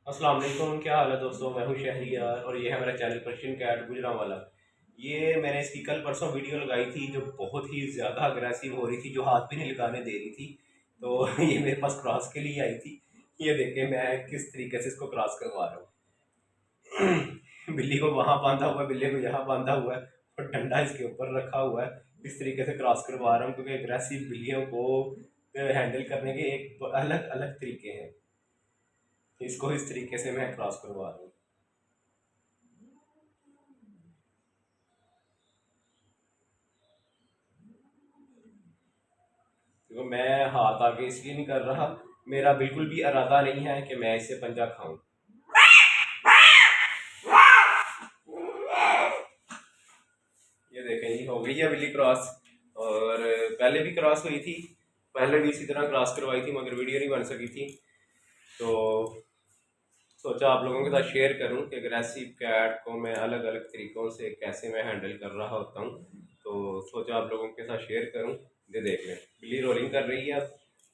अस्सलाम वालेकुम, क्या हाल है दोस्तों। मैं हूँ शहरियार और ये है मेरा चैनल पर्शियन कैट गुजरांवाला। ये मैंने इसकी कल परसों वीडियो लगाई थी जो बहुत ही ज़्यादा अग्रेसिव हो रही थी, जो हाथ भी नहीं लगाने दे रही थी। तो ये मेरे पास क्रॉस के लिए आई थी। ये देखे मैं किस तरीके से इसको क्रॉस करवा रहा हूँ। बिल्ली को वहाँ बांधा हुआ है, बिल्ली को यहाँ बांधा हुआ है और डंडा इसके ऊपर रखा हुआ है। इस तरीके से क्रॉस करवा रहा हूँ क्योंकि अग्रेसिव बिल्लियों को हैंडल करने के एक अलग अलग तरीके हैं। इसको इस तरीके से मैं क्रॉस करवा रहा हूँ। देखो मैं हाथ आगे इसलिए नहीं कर रहा, मेरा बिल्कुल भी इरादा नहीं है कि मैं इससे पंजा खाऊं। ये देखें, ये हो गई है बिल्ली क्रॉस। और पहले भी क्रॉस हुई थी, पहले भी इसी तरह क्रॉस करवाई थी मगर वीडियो नहीं बन सकी थी। तो सोचा आप लोगों के साथ शेयर करूं कि अग्रेसिव कैट को मैं अलग अलग तरीक़ों से कैसे मैं हैंडल कर रहा होता हूं। तो सोचा आप लोगों के साथ शेयर करूं। ये देख लें, बिल्ली रोलिंग कर रही है, अब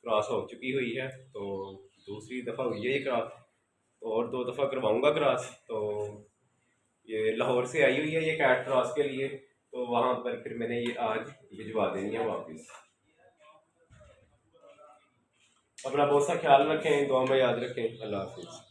क्रॉस हो चुकी हुई है। तो दूसरी दफ़ा हुई है ये क्रॉस, तो और दो दफ़ा करवाऊंगा क्रॉस। तो ये लाहौर से आई हुई है ये कैट क्रॉस के लिए, तो वहाँ पर फिर मैंने ये आज भिजवा देनी है वापस। अपना बहुत सा ख्याल रखें, दुआ में याद रखें। अल्लाह हाफिज़।